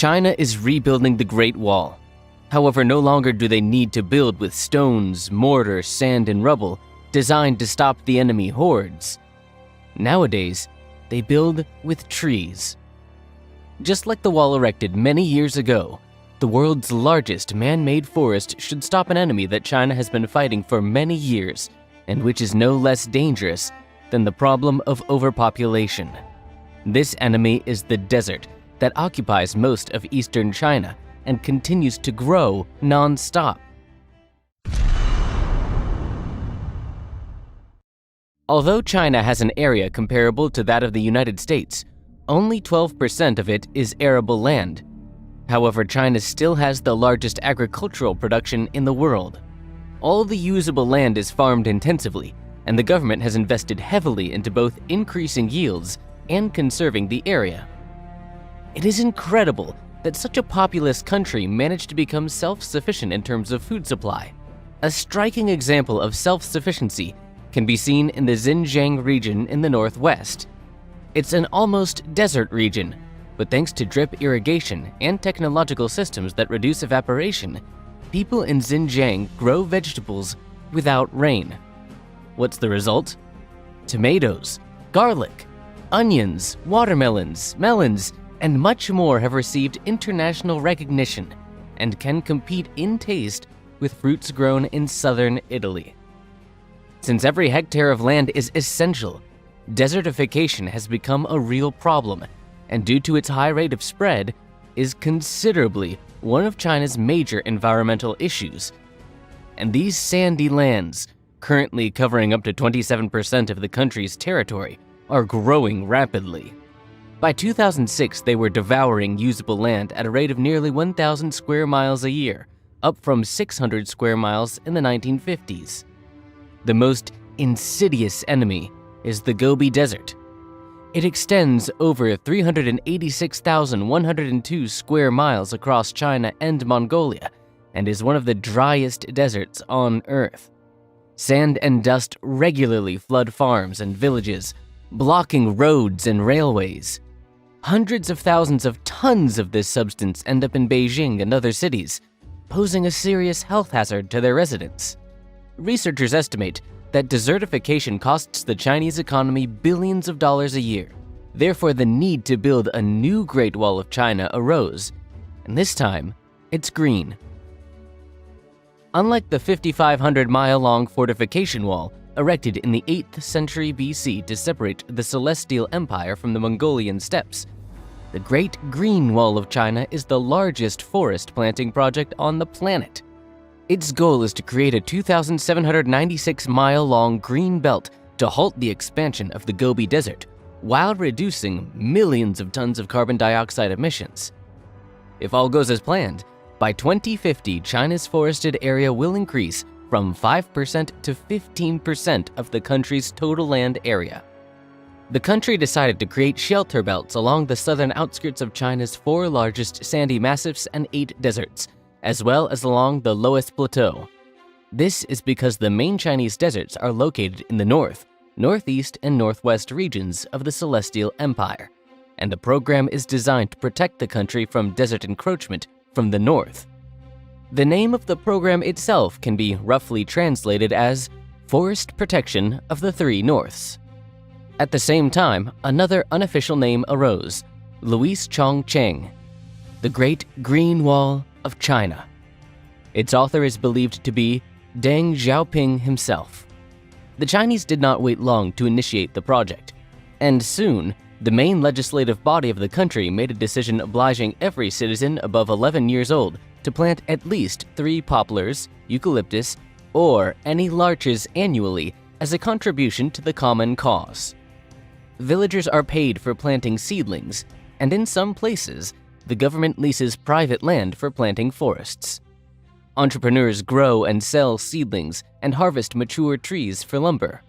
China is rebuilding the Great Wall. However, no longer do they need to build with stones, mortar, sand, and rubble designed to stop the enemy hordes. Nowadays, they build with trees. Just like the wall erected many years ago, the world's largest man-made forest should stop an enemy that China has been fighting for many years, and which is no less dangerous than the problem of overpopulation. This enemy is the desert that occupies most of eastern China and continues to grow non-stop. Although China has an area comparable to that of the United States, only 12% of it is arable land. However, China still has the largest agricultural production in the world. All the usable land is farmed intensively, and the government has invested heavily into both increasing yields and conserving the area. It is incredible that such a populous country managed to become self-sufficient in terms of food supply. A striking example of self-sufficiency can be seen in the Xinjiang region in the northwest. It's an almost desert region, but thanks to drip irrigation and technological systems that reduce evaporation, people in Xinjiang grow vegetables without rain. What's the result? Tomatoes, garlic, onions, watermelons, melons, and much more have received international recognition and can compete in taste with fruits grown in southern Italy. Since every hectare of land is essential, desertification has become a real problem, and due to its high rate of spread, is considerably one of China's major environmental issues. And these sandy lands, currently covering up to 27% of the country's territory, are growing rapidly. By 2006, they were devouring usable land at a rate of nearly 1,000 square miles a year, up from 600 square miles in the 1950s. The most insidious enemy is the Gobi Desert. It extends over 386,102 square miles across China and Mongolia, and is one of the driest deserts on Earth. Sand and dust regularly flood farms and villages, blocking roads and railways. Hundreds of thousands of tons of this substance end up in Beijing and other cities, posing a serious health hazard to their residents. Researchers estimate that desertification costs the Chinese economy billions of dollars a year. Therefore, the need to build a new Great Wall of China arose, and this time, it's green. Unlike the 5,500-mile-long fortification wall erected in the 8th century BC to separate the Celestial Empire from the Mongolian steppes, the Great Green Wall of China is the largest forest planting project on the planet. Its goal is to create a 2,796-mile-long green belt to halt the expansion of the Gobi Desert, while reducing millions of tons of carbon dioxide emissions. If all goes as planned, by 2050, China's forested area will increase from 5% to 15% of the country's total land area. The country decided to create shelter belts along the southern outskirts of China's 4 largest sandy massifs and 8 deserts, as well as along the lowest plateau. This is because the main Chinese deserts are located in the north, northeast, and northwest regions of the Celestial Empire, and the program is designed to protect the country from desert encroachment from the north. The name of the program itself can be roughly translated as Forest Protection of the Three Norths. At the same time, another unofficial name arose, Louis Chongqing, the Great Green Wall of China. Its author is believed to be Deng Xiaoping himself. The Chinese did not wait long to initiate the project, and soon, the main legislative body of the country made a decision obliging every citizen above 11 years old to plant at least 3 poplars, eucalyptus, or any larches annually as a contribution to the common cause. Villagers are paid for planting seedlings, and in some places, the government leases private land for planting forests. Entrepreneurs grow and sell seedlings and harvest mature trees for lumber.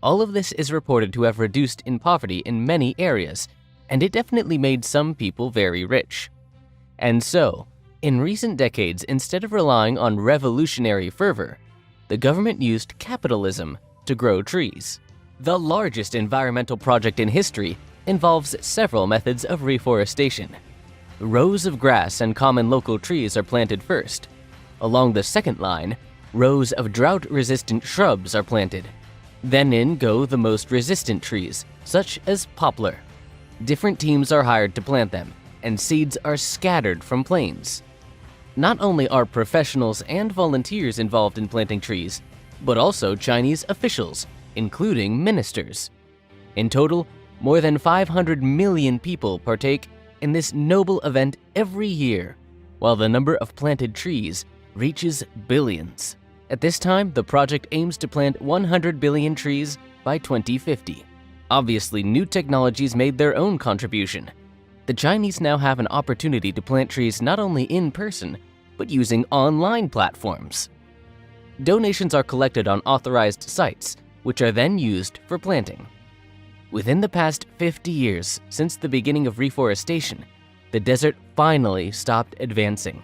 All of this is reported to have reduced in poverty in many areas, and it definitely made some people very rich. And so, in recent decades, instead of relying on revolutionary fervor, the government used capitalism to grow trees. The largest environmental project in history involves several methods of reforestation. rows of grass and common local trees are planted first. Along the second line, rows of drought-resistant shrubs are planted. Then in go the most resistant trees, such as poplar. Different teams are hired to plant them, and seeds are scattered from planes. Not only are professionals and volunteers involved in planting trees, but also Chinese officials, including ministers. In total, more than 500 million people partake in this noble event every year, while the number of planted trees reaches billions. At this time, the project aims to plant 100 billion trees by 2050. Obviously, new technologies made their own contribution. The Chinese now have an opportunity to plant trees not only in person, but using online platforms. Donations are collected on authorized sites, which are then used for planting. Within the past 50 years, since the beginning of reforestation, the desert finally stopped advancing.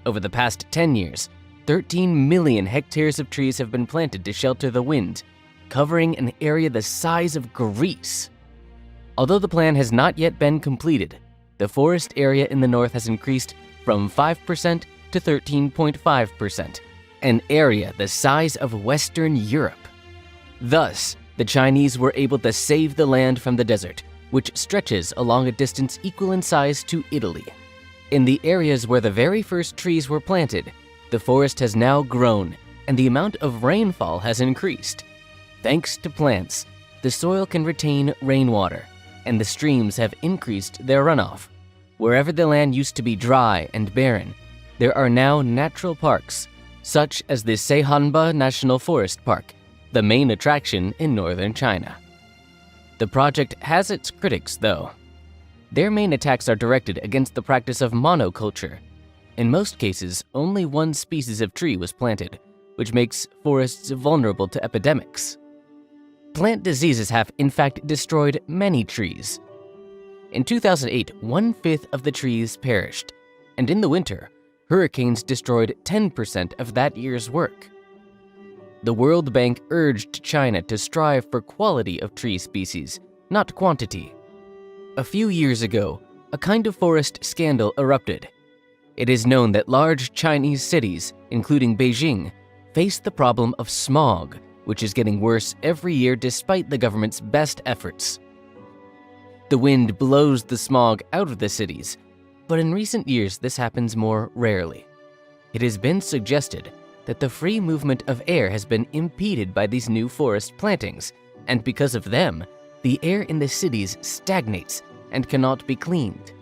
Over the past 10 years, 13 million hectares of trees have been planted to shelter the wind, covering an area the size of Greece. Although the plan has not yet been completed, the forest area in the north has increased from 5% to 13.5%, an area the size of Western Europe. Thus, the Chinese were able to save the land from the desert, which stretches along a distance equal in size to Italy. In the areas where the very first trees were planted, the forest has now grown and the amount of rainfall has increased. Thanks to plants, the soil can retain rainwater, and the streams have increased their runoff. Wherever the land used to be dry and barren, there are now natural parks, such as the Seihanba National Forest Park, the main attraction in northern China. The project has its critics, though. Their main attacks are directed against the practice of monoculture. In most cases, only one species of tree was planted, which makes forests vulnerable to epidemics. Plant diseases have, in fact, destroyed many trees. In 2008, 1/5 of the trees perished, and in the winter, hurricanes destroyed 10% of that year's work. The World Bank urged China to strive for quality of tree species, not quantity. A few years ago, a kind of forest scandal erupted. It is known that large Chinese cities, including Beijing, face the problem of smog, which is getting worse every year despite the government's best efforts. The wind blows the smog out of the cities, but in recent years this happens more rarely. It has been suggested that the free movement of air has been impeded by these new forest plantings, and because of them, the air in the cities stagnates and cannot be cleaned.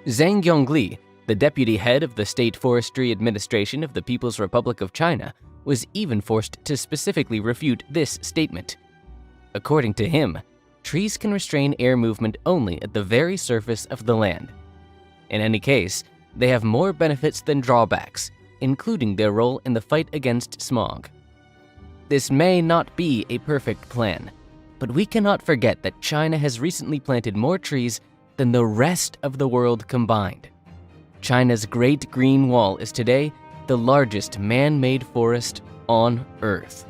Zhang Yongli, the deputy head of the State Forestry Administration of the People's Republic of China, was even forced to specifically refute this statement. According to him, trees can restrain air movement only at the very surface of the land. In any case, they have more benefits than drawbacks, including their role in the fight against smog. This may not be a perfect plan, but we cannot forget that China has recently planted more trees than the rest of the world combined. China's Great Green Wall is today the largest man-made forest on Earth.